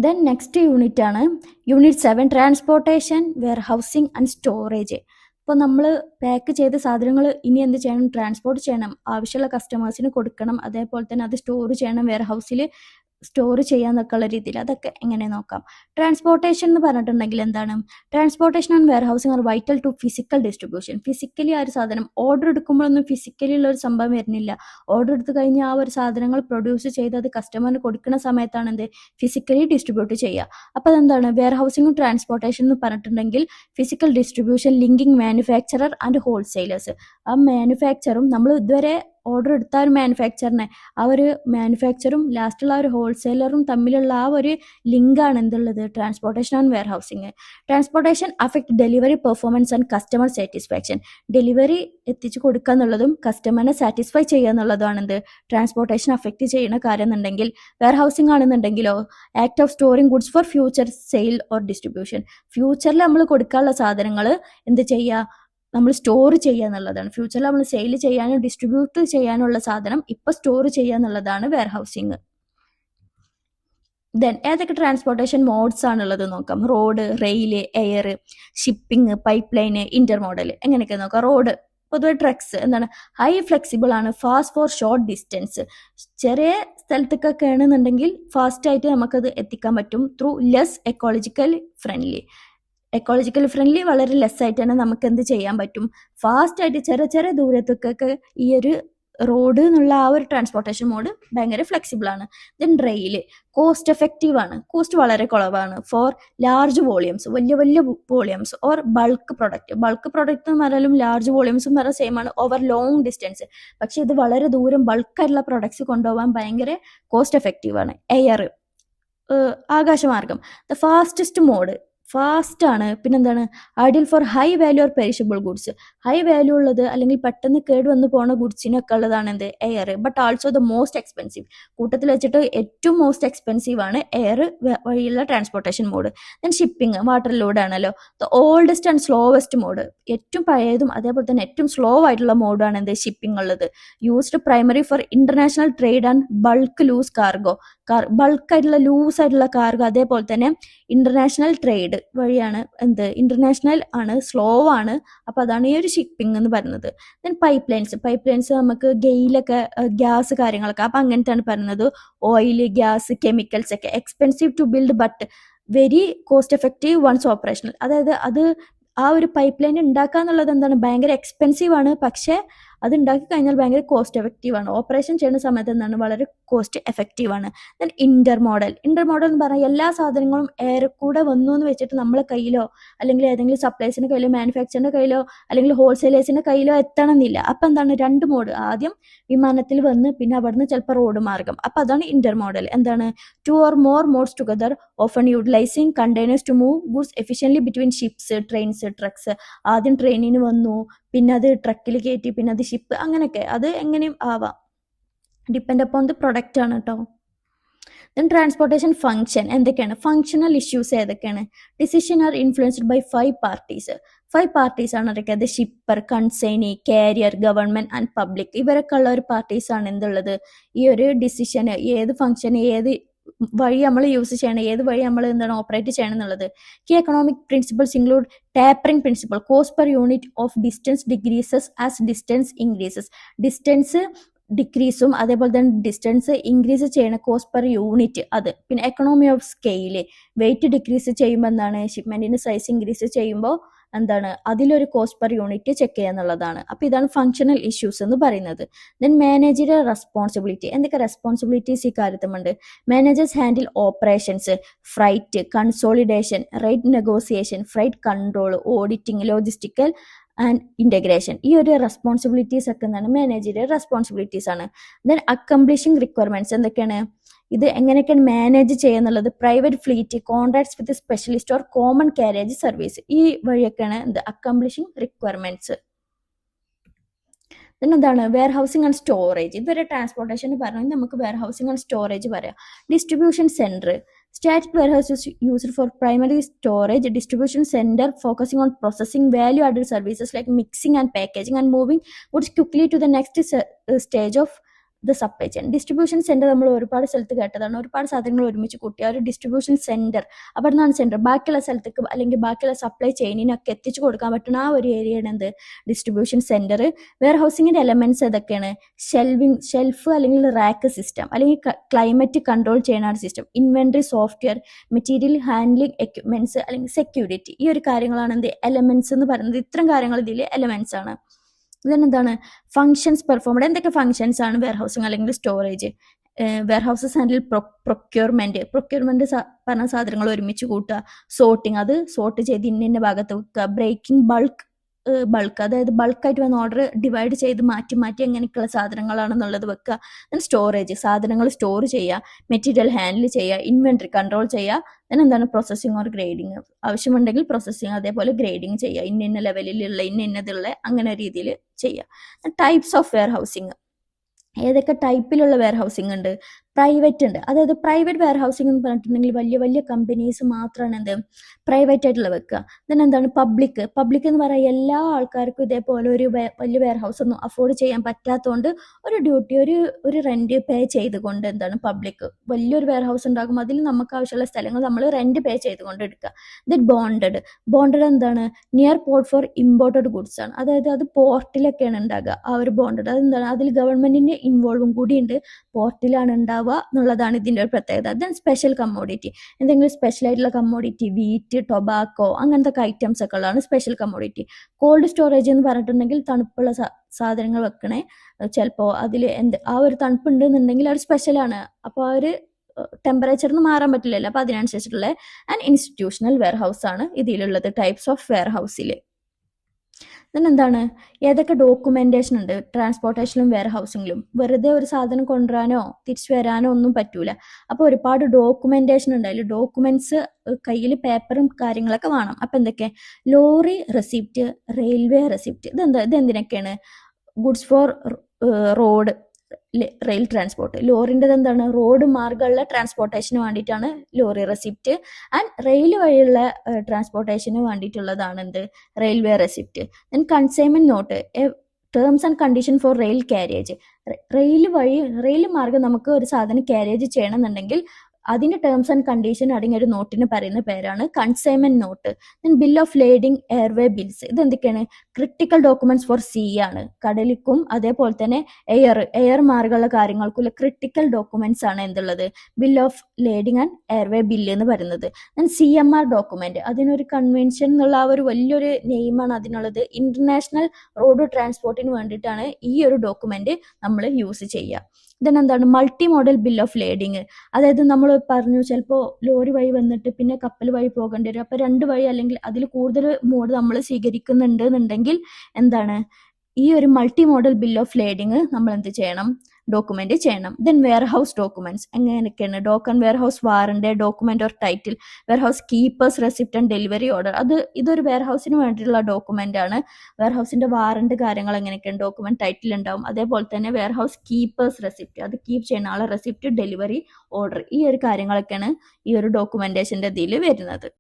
Then next unit ആണ് unit 7 transportation, warehousing and storage. ഇപ്പോൾ നമ്മൾ പാക്ക് ചെയ്ത സാധനങ്ങൾ ഇനി എന്ത് ചെയ്യണം? ട്രാൻസ്പോർട്ട് ചെയ്യണം, ആവശ്യമുള്ള കസ്റ്റമേഴ്സിന് കൊടുക്കണം, അതേപോലെ തന്നെ അത് സ്റ്റോർ ചെയ്യണം, വെയർഹൗസിൽ സ്റ്റോർ ചെയ്യാന്നൊക്കെ ഉള്ള രീതിയിൽ. അതൊക്കെ എങ്ങനെ നോക്കാം. ട്രാൻസ്പോർട്ടേഷൻ എന്ന് പറഞ്ഞിട്ടുണ്ടെങ്കിൽ എന്താണ്? Transportation and warehousing are vital to physical distribution. Physically ആ ഒരു സാധനം ഓർഡർ എടുക്കുമ്പോഴൊന്നും ഫിസിക്കലി ഉള്ള ഒരു സംഭവം വരുന്നില്ല. ഓർഡർ എടുത്തു കഴിഞ്ഞാൽ ആ ഒരു സാധനങ്ങൾ പ്രൊഡ്യൂസ് ചെയ്ത് അത് കസ്റ്റമറിന് കൊടുക്കുന്ന സമയത്താണ് എന്ത് ഫിസിക്കലി ഡിസ്ട്രിബ്യൂട്ട് ചെയ്യുക. അപ്പോൾ അതെന്താണ്? വെയർഹൗസിംഗും ട്രാൻസ്പോർട്ടേഷൻ എന്ന് പറഞ്ഞിട്ടുണ്ടെങ്കിൽ physical distribution linking manufacturer and wholesalers. ആ മാനുഫാക്ചറും നമ്മൾ ഇതുവരെ ഓർഡർ എടുത്ത ഒരു മാനുഫാക്ചറിനെ ആ ഒരു മാനുഫാക്ചറും ലാസ്റ്റുള്ള ആ ഒരു ഹോൾസെയിലറും തമ്മിലുള്ള ആ ഒരു ലിങ്കാണ് എന്തുള്ളത്? Transportation and warehousing. Transportation affect delivery performance and customer satisfaction. Delivery എത്തിച്ചു കൊടുക്കുക എന്നുള്ളതും കസ്റ്റമറിനെ സാറ്റിസ്ഫൈ ചെയ്യുക എന്നുള്ളതാണ് എന്ത് ട്രാൻസ്പോർട്ടേഷൻ അഫക്റ്റ് ചെയ്യുന്ന കാര്യം എന്നുണ്ടെങ്കിൽ. വെയർഹൗസിംഗ് ആണെന്നുണ്ടെങ്കിലോ act of storing goods for future sale or distribution. ഫ്യൂച്ചറിൽ നമ്മൾ കൊടുക്കാനുള്ള സാധനങ്ങൾ എന്ത് ചെയ്യുക? നമ്മൾ സ്റ്റോർ ചെയ്യുക എന്നുള്ളതാണ്. ഫ്യൂച്ചറിൽ നമ്മൾ സെയിൽ ചെയ്യാനും ഡിസ്ട്രിബ്യൂട്ട് ചെയ്യാനുള്ള സാധനം ഇപ്പൊ സ്റ്റോർ ചെയ്യുക എന്നുള്ളതാണ് വെയർഹൗസിംഗ്. ദെൻ ഏതൊക്കെ ട്രാൻസ്പോർട്ടേഷൻ മോഡ്സ് ആണുള്ളത് നോക്കാം. Road, rail, air, shipping, pipe line, intermodal. എങ്ങനെയൊക്കെ നോക്കാം. റോഡ് പൊതുവെ ട്രക്സ് എന്താണ്? ഹൈ ഫ്ലെക്സിബിൾ ആണ്, ഫാസ്റ്റ് ഫോർ ഷോർട്ട് ഡിസ്റ്റൻസ്. ചെറിയ സ്ഥലത്തേക്കൊക്കെ ആണെന്നുണ്ടെങ്കിൽ ഫാസ്റ്റ് ആയിട്ട് നമുക്കത് എത്തിക്കാൻ പറ്റും. Through less ecological friendly. Ecological friendly വളരെ ലെസ് ആയിട്ട് തന്നെ നമുക്ക് എന്ത് ചെയ്യാൻ പറ്റും? ഫാസ്റ്റ് ആയിട്ട് ചെറിയ ചെറിയ ദൂരത്തേക്കൊക്കെ ഈ ഒരു റോഡ് എന്നുള്ള ആ ഒരു ട്രാൻസ്പോർട്ടേഷൻ മോഡ് ഭയങ്കര ഫ്ലെക്സിബിൾ ആണ്. ദെൻ റെയില് കോസ്റ്റ് എഫക്റ്റീവ് ആണ്, കോസ്റ്റ് വളരെ കുറവാണ്. ഫോർ ലാർജ് വോളിയംസ്, വലിയ വലിയ volumes or bulk product. Bulk product എന്ന് പറഞ്ഞാലും ലാർജ് വോളിയംസും വരെ സെയിം ആണ്. ഓവർ ലോങ് ഡിസ്റ്റൻസ്, പക്ഷെ ഇത് വളരെ ദൂരം ബൾക്കായിട്ടുള്ള പ്രൊഡക്ട്സ് കൊണ്ടുപോകാൻ ഭയങ്കര കോസ്റ്റ് എഫക്റ്റീവ് ആണ്. എയർ ആകാശമാർഗം ദ ഫാസ്റ്റസ്റ്റ് മോഡ്, ഫാസ്റ്റ് ആണ്. പിന്നെന്താണ്? Ideal for high value or perishable goods. High value ഉള്ളത് അല്ലെങ്കിൽ പെട്ടെന്ന് കേടുവന്ന് പോണ ഗുഡ്സിനൊക്കെ ഉള്ളതാണ് എന്ത് air. But also the most expensive. കൂട്ടത്തിൽ വെച്ചിട്ട് ഏറ്റവും മോസ്റ്റ് എക്സ്പെൻസീവ് ആണ് എയർ വഴിയുള്ള ട്രാൻസ്പോർട്ടേഷൻ മോഡ്. ദെൻ ഷിപ്പിംഗ് വാട്ടറിലൂടെ ആണല്ലോ. The oldest and slowest mode. ഏറ്റവും പഴയതും അതേപോലെ തന്നെ ഏറ്റവും സ്ലോ ആയിട്ടുള്ള മോഡാണ് എന്ത് ഷിപ്പിംഗ് ഉള്ളത്. Used primary for international trade and bulk loose cargo. ബൾക്കായിട്ടുള്ള ലൂസ് ആയിട്ടുള്ള കാർഗോ, അതേപോലെ തന്നെ ഇന്റർനാഷണൽ ട്രേഡ് വഴിയാണ് എന്ത് ഇന്റർനാഷണൽ ആണ്, സ്ലോ ആണ്. അപ്പൊ അതാണ് ഈ ഒരു ഷിപ്പിംഗ് എന്ന് പറയുന്നത്. ദെൻ പൈപ്പ് ലൈൻസ് നമുക്ക് ഗെയിലൊക്കെ ഗ്യാസ് കാര്യങ്ങളൊക്കെ, അപ്പൊ അങ്ങനത്തെയാണ് പറയുന്നത്. ഓയിൽ, ഗ്യാസ്, കെമിക്കൽസ് ഒക്കെ expensive to build but very cost effective once operational. അതായത് അത് ആ ഒരു പൈപ്പ് ലൈൻ ഉണ്ടാക്കുക എന്നുള്ളത് എന്താണ്? ഭയങ്കര എക്സ്പെൻസീവ് ആണ്, പക്ഷെ അത് ഉണ്ടാക്കി കഴിഞ്ഞാൽ ഭയങ്കര കോസ്റ്റ് എഫക്റ്റീവ് ആണ്. ഓപ്പറേഷൻ ചെയ്യുന്ന സമയത്ത് എന്താണ്? വളരെ കോസ്റ്റ് എഫക്റ്റീവ് ആണ്. ദെൻ ഇന്റർമോഡൽ എന്ന് പറഞ്ഞാൽ എല്ലാ സാധനങ്ങളും എയർ കൂടെ വന്നു എന്ന് വെച്ചിട്ട് നമ്മളെ കയ്യിലോ അല്ലെങ്കിൽ ഏതെങ്കിലും സപ്ലൈസിന്റെ കയ്യിലോ മാനുഫാക്ചറിന്റെ കയ്യിലോ അല്ലെങ്കിൽ ഹോൾസെയിലേഴ്സിന്റെ കയ്യിലോ എത്തണം എന്നില്ല. അപ്പൊ എന്താണ്? രണ്ട് മോഡ്. ആദ്യം വിമാനത്തിൽ വന്ന് പിന്നെ അവിടുന്ന് ചിലപ്പോൾ റോഡ് മാർഗം. അപ്പൊ അതാണ് ഇന്റർമോഡൽ. എന്താണ്? Two or more modes together often utilising containers to move goods efficiently between ships, trains, trucks. ആദ്യം ട്രെയിനിന് വന്നു, പിന്നെ അത് ട്രക്കിൽ കയറ്റി, പിന്നെ അത് ഷിപ്പ്, അങ്ങനെയൊക്കെ. അത് എങ്ങനെയും ആവാം, ഡിപ്പെൻഡ് അപ്പോൺ ദി പ്രൊഡക്റ്റ് ആണ് കേട്ടോ. ദെൻ ട്രാൻസ്പോർട്ടേഷൻ ഫംഗ്ഷൻ എന്തൊക്കെയാണ്? ഫംഗ്ഷണൽ ഇഷ്യൂസ് ഏതൊക്കെയാണ്? Decision are influenced by 5 parties. 5 parties ആണ് അതൊക്കെ. അത് shipper, consignee, carrier, government and public. ഇവരൊക്കെ ഉള്ള ഒരു പാർട്ടീസ് ആണ് എന്തുള്ളത്? ഈ ഒരു ഡിസിഷൻ ഏത് ഫംഗ്ഷൻ ഏത് വഴി നമ്മൾ യൂസ് ചെയ്യണം, ഏത് വഴി നമ്മൾ എന്താണ് ഓപ്പറേറ്റ് ചെയ്യണം എന്നുള്ളത്. Key economic principles include tapering principle. Cost per unit of distance decreases as distance increases. Distance ഡിക്രീസും അതേപോലെ തന്നെ ഡിസ്റ്റൻസ് ഇൻക്രീസ് ചെയ്യണ കോസ്റ്റ് പെർ യൂണിറ്റ് അത്. പിന്നെ economy of scale, weight decrease ചെയ്യുമ്പോൾ എന്താണ്? ഷിപ്മെന്റിന് സൈസ് ഇൻക്രീസ് ചെയ്യുമ്പോൾ എന്താണ്? അതിലൊരു കോസ്റ്റ് പെർ യൂണിറ്റ് ചെക്ക് ചെയ്യുക എന്നുള്ളതാണ്. അപ്പൊ ഇതാണ് ഫങ്ഷണൽ ഇഷ്യൂസ് എന്ന് പറയുന്നത്. Then managerial responsibility. എന്തൊക്കെ റെസ്പോൺസിബിലിറ്റീസ് ഈ കാര്യത്തിലുണ്ട്? Managers handle operations, freight, consolidation, rate negotiation, freight control, auditing, logistical and integration. ഈ ഒരു റെസ്പോൺസിബിലിറ്റീസ് ഒക്കെ എന്താണ്? മാനേജറിയൽ റെസ്പോൺസിബിലിറ്റീസ് ആണ്. ദെൻ അക്കംപ്ലിഷിംഗ് റിക്വയർമെന്റ്സ് എന്തൊക്കെയാണ്? ഇത് എങ്ങനെയൊക്കെയാണ് മാനേജ് ചെയ്യുന്നുള്ളത്? Private fleet, contracts with specialist or common carriage service. ഈ വഴിയൊക്കെയാണ് എന്ത്? Accomplishing requirements. then എന്താണ്? Warehousing and storage. ഇതുവരെ ട്രാൻസ്പോർട്ടേഷൻ പറഞ്ഞു, നമുക്ക് വെയർ ഹൗസിംഗ് ആൻഡ് സ്റ്റോറേജ് പറയാം. Distribution centre. Static warehouse is used for primary storage. Distribution center focusing on processing value-added services like mixing and packaging and moving goods quickly to the next stage of the supply chain. Distribution centre നമ്മൾ ഒരുപാട് സ്ഥലത്ത് കേട്ടതാണ്. ഒരുപാട് സാധനങ്ങൾ ഒരുമിച്ച് കൂട്ടിയ ഒരു distribution centre. അവിടെ നിന്നാണ് സെന്റർ. ബാക്കിയുള്ള സ്ഥലത്തേക്ക് അല്ലെങ്കിൽ ബാക്കിയുള്ള സപ്ലൈ ചെയിനിനൊക്കെ എത്തിച്ചു കൊടുക്കാൻ പറ്റുന്ന ആ ഒരു ഏരിയയാണ് എന്ത്, ഡിസ്ട്രിബ്യൂഷൻ സെന്റർ. വെയർ ഹൗസിങ്ങിന്റെ എലമെന്റ്സ് ഏതൊക്കെയാണ്? ഷെൽഫ് അല്ലെങ്കിൽ റാക്ക് സിസ്റ്റം, അല്ലെങ്കിൽ ക്ലൈമറ്റ് കൺട്രോൾ ചെയ്യുന്ന system, inventory software, material handling equipments അല്ലെങ്കിൽ സെക്യൂരിറ്റി. ഈ ഒരു കാര്യങ്ങളാണ് എന്ത്, എലമെന്റ്സ് എന്ന് പറയുന്നത്. ഇത്തരം കാര്യങ്ങൾ ഇതിൽ എലമെന്റ്സ് ആണ്. ഇതെന്താണ്, ഫങ്ഷൻസ് പെർഫോംഡ്. എന്തൊക്കെ ഫങ്ഷൻസ് ആണ് വെയർ ഹൗസിങ് അല്ലെങ്കിൽ storage? Warehouses handle procurement പറഞ്ഞ സാധനങ്ങൾ ഒരുമിച്ച് കൂട്ടുക. സോർട്ടിങ്, അത് സോർട്ട് ചെയ്ത് ഇന്ന ഭാഗത്ത് വെക്കുക. ബ്രേക്കിംഗ്, ബൾക്ക് അതായത് ബൾക്കായിട്ട് വന്ന ഓർഡർ ഡിവൈഡ് ചെയ്ത് മാറ്റി എങ്ങനെയൊക്കെയുള്ള സാധനങ്ങളാണെന്നുള്ളത് വെക്കുക. ദെൻ സ്റ്റോറേജ്, സാധനങ്ങൾ സ്റ്റോർ ചെയ്യുക. മെറ്റീരിയൽ ഹാൻഡിൽ ചെയ്യുക. ഇൻവെന്ററി കൺട്രോൾ ചെയ്യുക. ദെൻ എന്താണ്, പ്രോസസ്സിങ് ഓർ ഗ്രേഡിങ്. ആവശ്യമുണ്ടെങ്കിൽ പ്രോസസ്സിങ്, അതേപോലെ ഗ്രേഡിങ് ചെയ്യുക. ഇന്ന ലെവലിലുള്ള ഇന്നതുള്ള അങ്ങനെ രീതിയിൽ ചെയ്യുക. Types of warehousing. ഏതൊക്കെ ടൈപ്പിലുള്ള വെയർ ഹൗസിംഗ് ഉണ്ട്? പ്രൈവറ്റ് ഉണ്ട്. അതായത് പ്രൈവറ്റ് വെയർ ഹൗസിംഗ് എന്ന് പറഞ്ഞിട്ടുണ്ടെങ്കിൽ വലിയ വലിയ കമ്പനീസ് മാത്രമാണ് എന്ത്, പ്രൈവറ്റ് ആയിട്ടുള്ള വെക്കുക. then എന്താണ്, പബ്ലിക് എന്ന് പറയുക എല്ലാ ആൾക്കാർക്കും ഇതേപോലെ ഒരു വലിയ വെയർ ഹൗസ് ഒന്നും അഫോർഡ് ചെയ്യാൻ പറ്റാത്തതുകൊണ്ട് ഒരു ഡ്യൂട്ടി, ഒരു റെന്റ് പേ ചെയ്തുകൊണ്ട് എന്താണ്, പബ്ലിക് വലിയൊരു വെയർ ഹൗസ് ഉണ്ടാകും. അതിൽ നമുക്ക് ആവശ്യമുള്ള സ്ഥലങ്ങൾ നമ്മൾ റെന്റ് പേ ചെയ്തുകൊണ്ട് എടുക്കുക. ദെൻ ബോണ്ടഡ് എന്താണ്, near port for imported goods ആണ്. അതായത് അത് പോർട്ടിലൊക്കെയാണ് ഉണ്ടാകുക. ആ ഒരു ബോണ്ടഡ് അതെന്താണ്, അതിൽ ഗവൺമെന്റിന്റെ ഇൻവോൾവും കൂടി ഉണ്ട്. പോർട്ടിലാണ് ഉണ്ടാവുക എന്നുള്ളതാണ് ഇതിന്റെ ഒരു പ്രത്യേകത. ദെൻ സ്പെഷ്യൽ കമ്മോഡിറ്റി, എന്തെങ്കിലും സ്പെഷ്യൽ ആയിട്ടുള്ള കമ്മോഡിറ്റി, വീറ്റ്, ടൊബാക്കോ അങ്ങനത്തെ ഐറ്റംസ് ഒക്കെ ഉള്ളതാണ് സ്പെഷ്യൽ കമ്മോഡിറ്റി. കോൾഡ് സ്റ്റോറേജ് എന്ന് പറഞ്ഞിട്ടുണ്ടെങ്കിൽ തണുപ്പുള്ള സാധനങ്ങൾ വെക്കണേ. ചിലപ്പോൾ അതിൽ ആ ഒരു തണുപ്പ് ഉണ്ടെന്നുണ്ടെങ്കിൽ അത് സ്പെഷ്യലാണ്. അപ്പോൾ ആ ഒരു ടെമ്പറേച്ചറിന് മാറാൻ പറ്റില്ലല്ലോ. അപ്പോൾ അതിനനുസരിച്ചിട്ടുള്ള ആൻഡ് ഇൻസ്റ്റിറ്റ്യൂഷണൽ വെയർ ഹൗസ് ആണ് ഇതിലുള്ളത്, ടൈപ്സ് ഓഫ് വെയർ ഹൗസിൽ. എന്താണ്, ഏതൊക്കെ ഡോക്യുമെന്റേഷൻ ഉണ്ട് ട്രാൻസ്പോർട്ടേഷനിലും വെയർ ഹൗസിംഗിലും? വെറുതെ ഒരു സാധനം കൊണ്ടുവരാനോ തിരിച്ചു വരാനോ ഒന്നും പറ്റൂല. അപ്പോൾ ഒരുപാട് ഡോക്യുമെന്റേഷൻ ഉണ്ട്. അതിൽ ഡോക്യുമെന്റ്സ്, കയ്യിൽ പേപ്പറും കാര്യങ്ങളൊക്കെ വേണം. അപ്പൊ എന്തൊക്കെ? Lorry receipt, railway receipt. ഇതെന്തിനൊക്കെയാണ്? Goods for road, rail transport. ലോറിൻ്റെത് എന്താണ്, റോഡ് മാർഗമുള്ള ട്രാൻസ്പോർട്ടേഷന് വേണ്ടിയിട്ടാണ് ലോറി റെസിപ്റ്റ്. ആൻഡ് റെയിൽ വഴിയുള്ള ട്രാൻസ്പോർട്ടേഷന് വേണ്ടിയിട്ടുള്ളതാണ് എന്ത്, railway receipt. Then consignment note, terms and condition for rail carriage. Rail മാർഗം നമുക്ക് ഒരു സാധനം കാരേജ് ചെയ്യണമെന്നുണ്ടെങ്കിൽ അതിന്റെ ടേംസ് ആൻഡ് കണ്ടീഷൻ അടങ്ങിയ ഒരു നോട്ടിന് പറയുന്ന പേരാണ് consignment note. Then bill of lading, airway bills. ഇതെന്തൊക്കെയാണ്? ക്രിട്ടിക്കൽ ഡോക്യുമെന്റ്സ് ഫോർ സീ ആണ്. കടലിക്കും അതേപോലെ തന്നെ എയർ മാർഗമുള്ള കാര്യങ്ങൾക്കുള്ള ക്രിട്ടിക്കൽ ഡോക്യുമെന്റ്സ് ആണ് എന്തുള്ളത്, bill of lading and airway bill എന്ന് പറയുന്നത്. ദെൻ CMR ഡോക്യുമെന്റ്, അതിനൊരു കൺവെൻഷൻ എന്നുള്ള ആ ഒരു വലിയൊരു നെയിമാണ് അതിനുള്ളത്. ഇന്റർനാഷണൽ റോഡ് ട്രാൻസ്പോർട്ടിന് വേണ്ടിയിട്ടാണ് ഈ ഒരു ഡോക്യുമെന്റ് നമ്മൾ യൂസ് ചെയ്യുക. ദെൻ എന്താണ്, multi model bill of lading. അതായത് നമ്മൾ പറഞ്ഞു ചിലപ്പോൾ ലോറി വഴി വന്നിട്ട് പിന്നെ കപ്പൽ വഴി പോകേണ്ടി വരും. അപ്പൊ 2 വഴി അല്ലെങ്കിൽ അതിൽ കൂടുതൽ മോഡ് നമ്മൾ സ്വീകരിക്കുന്നുണ്ട് എന്നുണ്ടെങ്കിൽ എന്താണ്, ഈ ഒരു multimodal bill of lading നമ്മൾ എന്ത് ചെയ്യണം, ഡോക്യുമെന്റ് ചെയ്യണം. ദെൻ വെയർ ഹൗസ് ഡോക്യുമെന്റ്സ് എങ്ങനെയൊക്കെയാണ്? Dock and warehouse warrant, document or title, warehouse keepers receipt and delivery order. ഇതൊരു വെയർ ഹൗസിന് വേണ്ടിയിട്ടുള്ള ഡോക്യുമെന്റ് ആണ്. വെയർ ഹൗസിന്റെ വാറന്റ് കാര്യങ്ങൾ എങ്ങനെയൊക്കെയാണ്? ഡോക്യുമെന്റ് ടൈറ്റിൽ ഉണ്ടാവും. അതേപോലെ തന്നെ വെയർ ഹൗസ് കീപ്പേഴ്സ് റെസിപ്റ്റ്, അത് കീപ്പ് ചെയ്യുന്ന ആളെ റെസിപ്റ്റ്, ഡെലിവറി ഓർഡർ. ഈ ഒരു കാര്യങ്ങളൊക്കെയാണ് ഈ ഒരു ഡോക്യുമെന്റേഷന്റെ ഇതിൽ വരുന്നത്.